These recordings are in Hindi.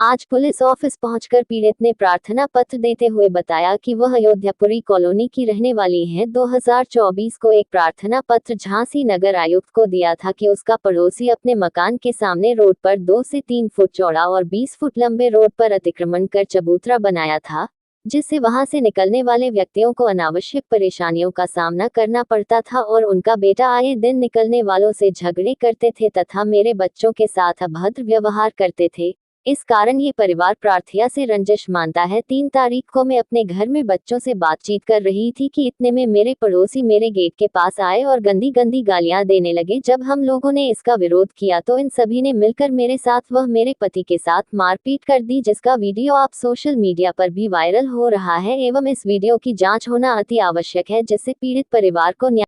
आज पुलिस ऑफिस पहुंचकर पीड़ित ने प्रार्थना पत्र देते हुए बताया कि वह अयोध्यापुरी कॉलोनी की रहने वाली है। 2024 को एक प्रार्थना पत्र झांसी नगर आयुक्त को दिया था कि उसका पड़ोसी अपने मकान के सामने रोड पर 2 से 3 फुट चौड़ा और 20 फुट लंबे रोड पर अतिक्रमण कर चबूतरा बनाया था, जिससे वहां से निकलने वाले व्यक्तियों को अनावश्यक परेशानियों का सामना करना पड़ता था और उनका बेटा आए दिन निकलने वालों से झगड़े करते थे तथा मेरे बच्चों के साथ अभद्र व्यवहार करते थे। इस कारण ये परिवार प्रार्थना से रंजिश मानता है। 3 तारीख को मैं अपने घर में बच्चों से बातचीत कर रही थी कि इतने में मेरे पड़ोसी मेरे गेट के पास आए और गंदी गंदी गालियां देने लगे। जब हम लोगों ने इसका विरोध किया तो इन सभी ने मिलकर मेरे साथ व मेरे पति के साथ मारपीट कर दी, जिसका वीडियो आप सोशल मीडिया पर भी वायरल हो रहा है एवं इस वीडियो की जाँच होना अति आवश्यक है, जिससे पीड़ित परिवार को न्याय।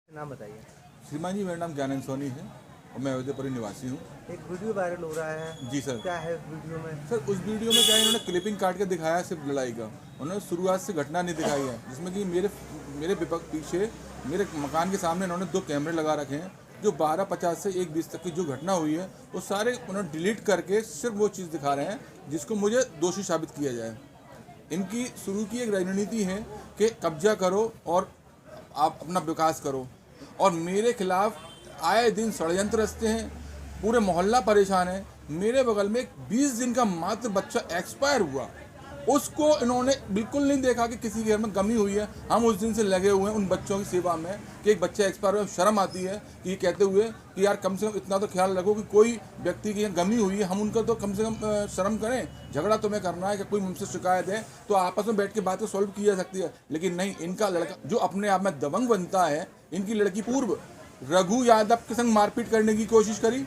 नाम बताइए। श्रीमान जी, मेरा नाम ज्ञानंद सोनी है और मैं अयोध्यापुरी निवासी हूँ। एक वीडियो वायरल हो रहा है। जी सर। क्या है वीडियो में? सर, उस वीडियो में क्या है, इन्होंने क्लिपिंग काट के दिखाया सिर्फ लड़ाई का। उन्होंने शुरुआत से घटना नहीं दिखाई है, जिसमें कि मेरे पीछे मेरे मकान के सामने इन्होंने 2 कैमरे लगा रखे हैं। जो 12:50 से 1:20 तक की जो घटना हुई है वो सारे उन्होंने डिलीट करके सिर्फ वो चीज़ दिखा रहे हैं जिसको मुझे दोषी साबित किया जाए। इनकी शुरू की एक रणनीति है कि कब्जा करो और आप अपना विकास करो, और मेरे खिलाफ आए दिन षड्यंत्र रचते हैं। पूरे मोहल्ला परेशान है। मेरे बगल में एक 20 दिन का मात्र बच्चा एक्सपायर हुआ, उसको इन्होंने बिल्कुल नहीं देखा कि किसी के घर में गमी हुई है। हम उस दिन से लगे हुए हैं उन बच्चों की सेवा में कि एक बच्चा एक्सपायर हुआ। शर्म आती है कि ये कहते हुए कि यार कम से कम इतना तो ख्याल रखो कि कोई व्यक्ति की गमी हुई है, हम उनका तो कम से कम शर्म करें। झगड़ा तुम्हें करना है कि कोई मुझसे शिकायत है तो आपस में बैठ के बातें सॉल्व की जा सकती है, लेकिन नहीं, इनका लड़का जो अपने आप में दबंग बनता है, इनकी लड़की पूर्व रघु यादव के संग मारपीट करने की कोशिश करी।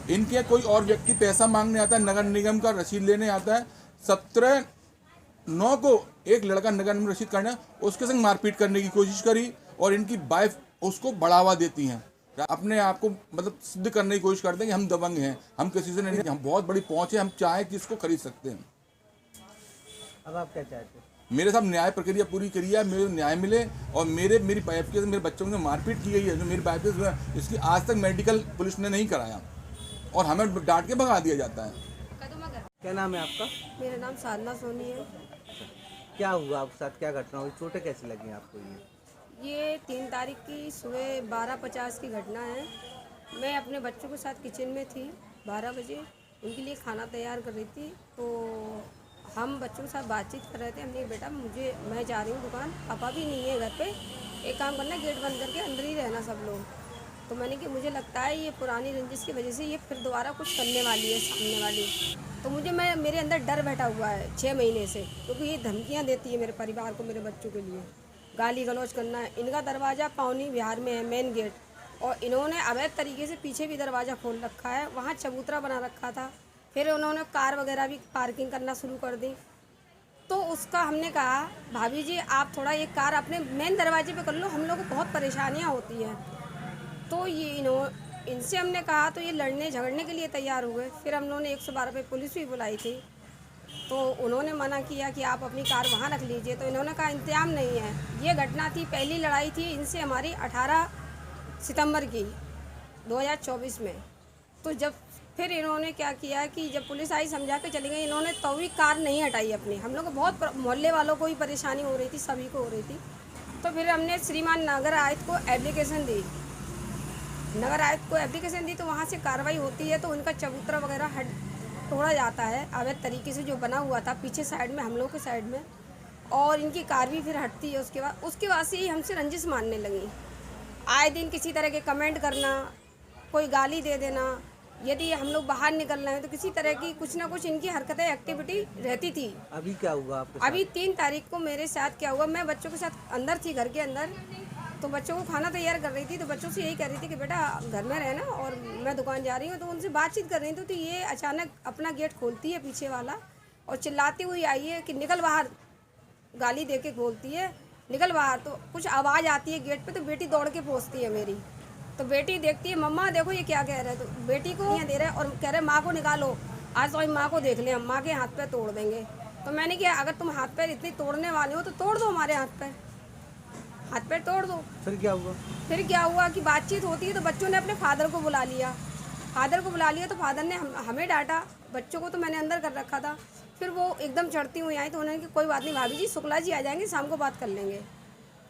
इनके कोई और व्यक्ति पैसा मांगने आता है, नगर निगम का रसीद लेने आता है। 17/9 को एक लड़का नगर निगम रसीद करने, उसके संग मारपीट करने की कोशिश करी और इनकी वाइफ उसको बढ़ावा देती हैं। अपने आप को मतलब सिद्ध करने की कोशिश करते हैं कि हम दबंग हैं, हम किसी से नहीं, हम बहुत बड़ी पहुंच है, हम चाहे कि इसको खरीद सकते हैं। अब आप क्या चाहते हैं? मेरे साथ न्याय प्रक्रिया पूरी करी है, मेरे न्याय मिले और मेरी वाइफ के मेरे बच्चों ने मारपीट की गई है। जो मेरी वाइफ है इसकी आज तक मेडिकल पुलिस ने नहीं कराया और हमें डांट के भगा दिया जाता है। क्या नाम है आपका? मेरा नाम साधना सोनी है। क्या हुआ आपके साथ? क्या घटना हुई? चोटें कैसी लगी आपको? ये 3 तारीख की सुबह 12:50 की घटना है। मैं अपने बच्चों के साथ किचन में थी 12 बजे, उनके लिए खाना तैयार कर रही थी। तो हम बच्चों के साथ बातचीत कर रहे थे। हमने बेटा मैं जा रही हूँ दुकान, पापा भी नहीं है घर पे, एक काम करना गेट बंद करके अंदर ही रहना सब लोग। तो मैंने कि मुझे लगता है ये पुरानी रंजिश की वजह से ये फिर दोबारा कुछ करने वाली है सामने वाली। तो मेरे अंदर डर बैठा हुआ है 6 महीने से, क्योंकि ये धमकियाँ देती है मेरे परिवार को, मेरे बच्चों के लिए गाली गलौज करना है। इनका दरवाज़ा पावनी विहार में है, मेन गेट, और इन्होंने अवैध तरीके से पीछे भी दरवाज़ा खोल रखा है, वहाँ चबूतरा बना रखा था। फिर उन्होंने कार वगैरह भी पार्किंग करना शुरू कर दी। तो उसका हमने कहा भाभी जी आप थोड़ा ये कार अपने मेन दरवाजे पे कर लो, हम लोग को बहुत परेशानियाँ होती हैं। तो इनसे हमने कहा तो ये लड़ने झगड़ने के लिए तैयार हुए। फिर हम लोगों ने 112 पे पुलिस भी बुलाई थी, तो उन्होंने मना किया कि आप अपनी कार वहाँ रख लीजिए। तो इन्होंने कहा इंतजाम नहीं है। ये घटना थी, पहली लड़ाई थी इनसे हमारी 18 सितंबर की 2024 में। तो जब फिर इन्होंने क्या किया कि जब पुलिस आई समझा के चली गई, इन्होंने तो भी कार नहीं हटाई अपनी। हम लोग को बहुत मोहल्ले वालों को ही परेशानी हो रही थी, सभी को हो रही थी। तो फिर हमने श्रीमान नगर आयुक्त को एप्लीकेशन दी, तो वहाँ से कार्रवाई होती है। तो उनका चबूतरा वगैरह तोड़ा जाता है अवैध तरीके से जो बना हुआ था पीछे साइड में, हम लोग के साइड में, और इनकी कार भी फिर हटती है। उसके बाद से ही हमसे रंजिश मानने लगी। आए दिन किसी तरह के कमेंट करना, कोई गाली दे देना, यदि हम लोग बाहर निकल रहे हैं तो किसी तरह की कुछ ना कुछ इनकी हरकतें एक्टिविटी रहती थी। अभी क्या हुआ आपके साथ? अभी 3 तारीख को मेरे साथ क्या हुआ, मैं बच्चों के साथ अंदर थी, घर के अंदर, तो बच्चों को खाना तैयार कर रही थी। तो बच्चों से यही कह रही थी कि बेटा घर में रहना और मैं दुकान जा रही हूँ। तो उनसे बातचीत कर रही थी, तो ये अचानक अपना गेट खोलती है पीछे वाला और चिल्लाती हुई आई है कि निकल बाहर, गाली दे के बोलती है निकल बाहर। तो कुछ आवाज़ आती है गेट पे, तो बेटी दौड़ के पहुँचती है मेरी। तो बेटी देखती है, मम्मा देखो ये क्या कह रहे हैं। तो बेटी को यहाँ दे रहे और कह रहे माँ को निकालो, आज तो माँ को देख लें, हम माँ के हाथ पैर तोड़ देंगे। तो मैंने कहा अगर तुम हाथ पैर इतनी तोड़ने वाले हो तो तोड़ दो हमारे हाथ पैर। हाथ पैर तोड़ दो। फिर क्या हुआ? फिर क्या हुआ कि बातचीत होती है तो बच्चों ने अपने फादर को बुला लिया। फादर को बुला लिया तो फादर ने हमें डांटा, बच्चों को तो मैंने अंदर कर रखा था। फिर वो एकदम चढ़ती हुई आई तो उन्होंने कहा कोई बात नहीं भाभी जी, शुक्ला जी आ जाएंगे, शाम को बात कर लेंगे।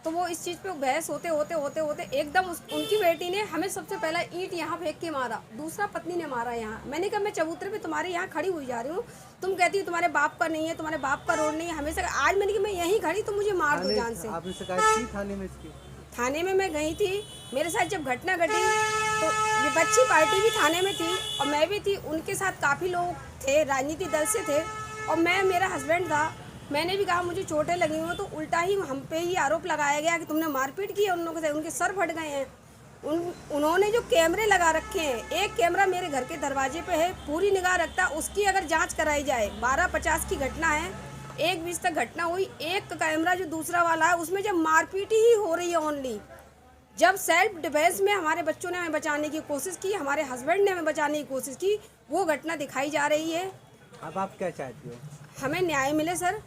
तो वो इस चीज़ पे बहस होते होते एकदम उनकी बेटी ने हमें सबसे पहला ईंट यहाँ फेंक के मारा, दूसरा पत्नी ने मारा यहाँ। मैंने कहा मैं चबूतरे पे तुम्हारे यहाँ खड़ी हुई जा रही हूँ, तुम कहती हो तुम्हारे बाप का नहीं है, तुम्हारे बाप का रोड नहीं है, हमेशा आज मैंने कहा मैं यहीं खड़ी, तुम मुझे मार दो जान से। आपने शिकायत की थाने में इसकी? थाने में मैं गई थी, मेरे साथ जब घटना घटी तो विपक्षी पार्टी भी थाने में थी और मैं भी थी, उनके साथ काफ़ी लोग थे, राजनीतिक दल से थे और मेरा हस्बैंड था। मैंने भी कहा मुझे चोटें लगी हुई, तो उल्टा ही हम पे ही आरोप लगाया गया कि तुमने मारपीट की है उन लोगों से, उनके सर फट गए हैं। उन्होंने जो कैमरे लगा रखे हैं, एक कैमरा मेरे घर के दरवाजे पे है, पूरी निगाह रखता है, उसकी अगर जांच कराई जाए, 12:50 की घटना है, 1:20 तक घटना हुई, एक कैमरा जो दूसरा वाला है उसमें जब मारपीट ही हो रही है ओनली, जब सेल्फ डिफेंस में हमारे बच्चों ने हमें बचाने की कोशिश की, हमारे हस्बैंड ने हमें बचाने की कोशिश की, वो घटना दिखाई जा रही है। अब आप क्या चाहती हो? हमें न्याय मिले सर।